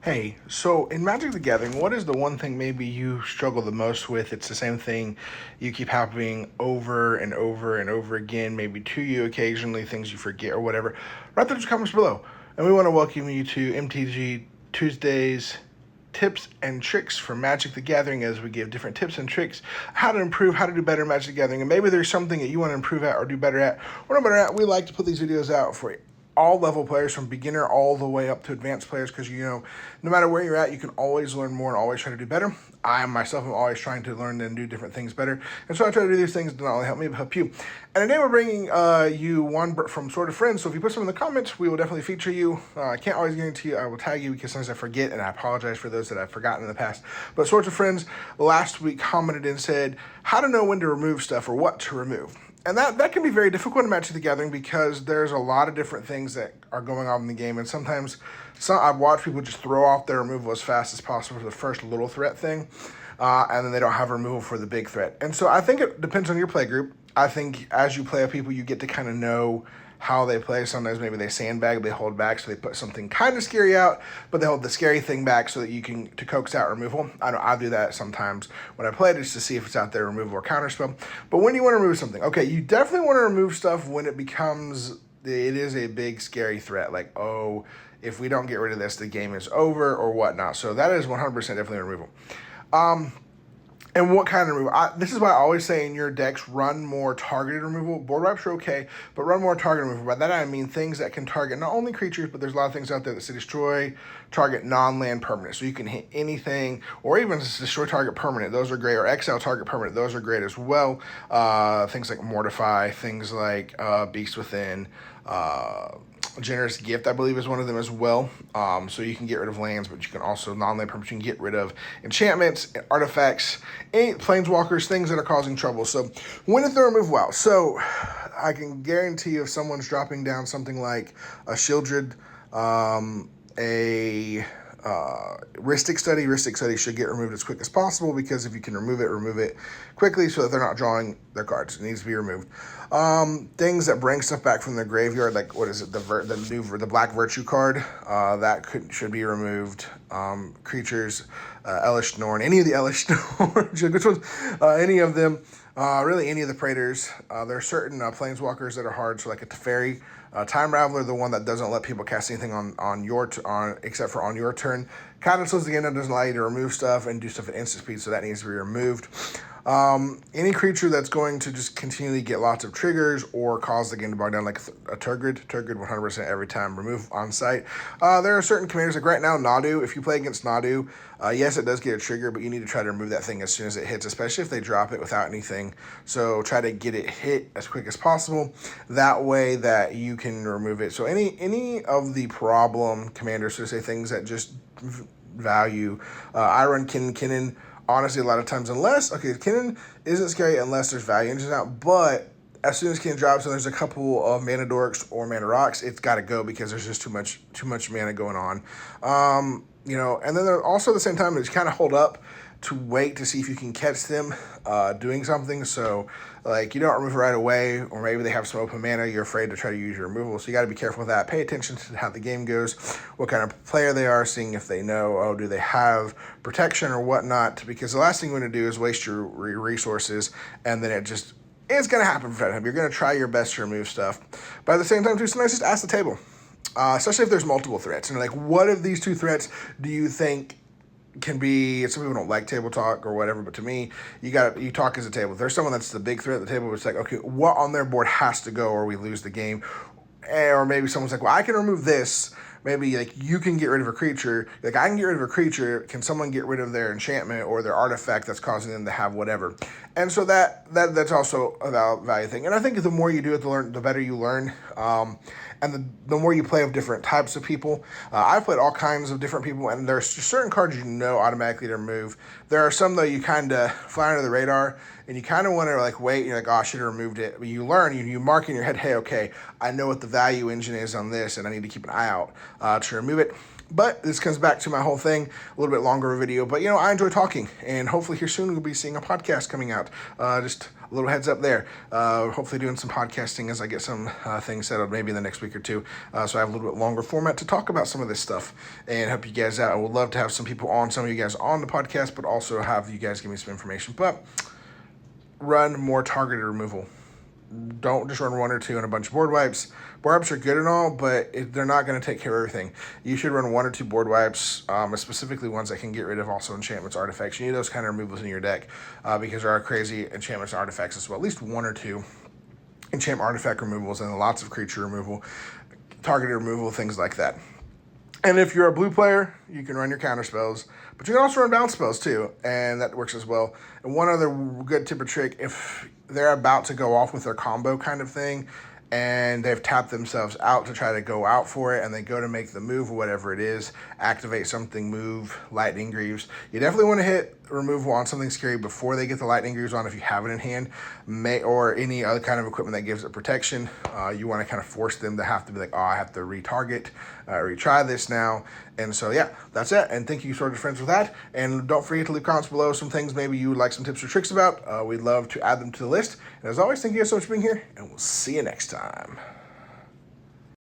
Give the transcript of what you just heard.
Hey, so in Magic the Gathering, what is the one thing maybe you struggle the most with? It's the same thing you keep happening over and over and over again, maybe to you occasionally, things you forget or whatever. Write those comments below. And we want to welcome you to MTG Tuesdays tips and tricks for Magic the Gathering as we give different tips and tricks how to improve, how to do better in Magic the Gathering. And maybe there's something that you want to improve at or do better at or no better at. We like to put these videos out for all level players from beginner all the way up to advanced players because no matter where you're at, you can always learn more and always try to do better. I myself am always trying to learn and do different things better, and so I try to do these things to not only help me but help you. And today we're bringing you one from Sort of Friends, so if you put some in the comments, we will definitely feature you. I can't always guarantee you I will tag you because sometimes I forget, and I apologize for those that I've forgotten in the past. But Sorts of Friends last week commented and said how to know when to remove stuff or what to remove. And that can be very difficult in Magic the Gathering because there's a lot of different things that are going on in the game. And sometimes I've watched people just throw off their removal as fast as possible for the first little threat thing. And then they don't have removal for the big threat. And so I think it depends on your play group. I think as you play with people, you get to kind of know how they play. Sometimes maybe they sandbag, they hold back, so they put something kind of scary out, but they hold the scary thing back so that you can to coax out removal. I know I do that sometimes when I play just to see if it's out there, removal or counterspell. But when you want to remove something, okay, you definitely want to remove stuff when it is a big scary threat. Like, oh, if we don't get rid of this, the game is over or whatnot. So that is 100% definitely removal. And what kind of removal? This is why I always say in your decks, run more targeted removal. Board wipes are okay, but run more targeted removal. By that I mean things that can target not only creatures, but there's a lot of things out there that say destroy, target non-land permanent. So you can hit anything, or even destroy target permanent. Those are great, or exile target permanent. Those are great as well. Things like Mortify, things like Beast Within, Generous Gift, I believe, is one of them as well. So you can get rid of lands, but you can also non-land permanents. You can get rid of enchantments, artifacts, any planeswalkers, things that are causing trouble. So when is the remove wow? So I can guarantee you if someone's dropping down something like a Shieldred, a Rhystic Study should get removed as quick as possible because if you can remove it quickly so that they're not drawing their cards. It needs to be removed. Things that bring stuff back from the graveyard, like what is it, the Black Virtue card, should be removed. Creatures, Elish Norn, any of the Elish Norn, which ones? Any of them. Really any of the Praetors. There are certain planeswalkers that are hard, so like a Teferi, Time Raveler, the one that doesn't let people cast anything except for on your turn. Kind of slows the game down, doesn't allow you to remove stuff and do stuff at instant speed, so that needs to be removed. Any creature that's going to just continually get lots of triggers or cause the game to bog down, like a Turgid 100% every time, remove on site. There are certain commanders, like right now, Nadu, if you play against Nadu, yes, it does get a trigger, but you need to try to remove that thing as soon as it hits, especially if they drop it without anything. So try to get it hit as quick as possible. That way that you can remove it. So any of the problem commanders, so to say, things that just value, I run Kinnan. Honestly, a lot of times, Kinnan isn't scary unless there's value engines out, but as soon as Kinnan drops and there's a couple of Mana Dorks or Mana Rocks, it's got to go because there's just too much mana going on. And then also at the same time, they just kind of hold up to wait to see if you can catch them doing something. So, like, you don't remove it right away, or maybe they have some open mana, you're afraid to try to use your removal. So you got to be careful with that. Pay attention to how the game goes, what kind of player they are, seeing if they know, do they have protection or whatnot, because the last thing you want to do is waste your resources, and then it's going to happen for that. You're going to try your best to remove stuff. But at the same time, too, sometimes just ask the table, especially if there's multiple threats. And like, what of these two threats do you think can be? Some people don't like table talk or whatever, but to me, you talk as a table. If there's someone that's the big threat at the table, it's like, okay, what on their board has to go or we lose the game? Or maybe someone's like, well, I can remove this. Maybe like you can get rid of a creature. Like, I can get rid of a creature. Can someone get rid of their enchantment or their artifact that's causing them to have whatever? And so that's also a value thing. And I think the more you do it, the better you learn. And the more you play with different types of people. I've played all kinds of different people, and there's certain cards you know automatically to remove. There are some, though, you kind of fly under the radar, and you kind of want to like wait, and you're like, oh, I should have removed it. But you learn, you mark in your head, hey, okay, I know what the value engine is on this, and I need to keep an eye out to remove it. But this comes back to my whole thing, a little bit longer of a video. But, I enjoy talking, and hopefully here soon we'll be seeing a podcast coming out. Just a little heads up there. Hopefully doing some podcasting as I get some things settled maybe in the next week or two. So I have a little bit longer format to talk about some of this stuff and help you guys out. I would love to have some people on, some of you guys on the podcast, but also have you guys give me some information. But run more targeted removal. Don't just run 1 or 2 and a bunch of board wipes. Board wipes are good and all, but they're not going to take care of everything. You should run 1 or 2 board wipes, specifically ones that can get rid of also enchantments, artifacts. You need those kind of removals in your deck because there are crazy enchantments and artifacts as well. At least 1 or 2 enchant artifact removals and lots of creature removal, targeted removal, things like that. And if you're a blue player, you can run your counter spells, but you can also run bounce spells too, and that works as well. And one other good tip or trick, if they're about to go off with their combo kind of thing, and they've tapped themselves out to try to go out for it, and they go to make the move or whatever it is, activate something, move, lightning greaves. You definitely want to hit removal on something scary before they get the lightning greaves on if you have it in hand, or any other kind of equipment that gives it protection. You want to kind of force them to have to be like, oh, I have to retarget, retry this now. And so, yeah, that's it. And thank you, sort of friends, with that. And don't forget to leave comments below some things maybe you would like some tips or tricks about. We'd love to add them to the list. And as always, thank you guys so much for being here, and we'll see you next time.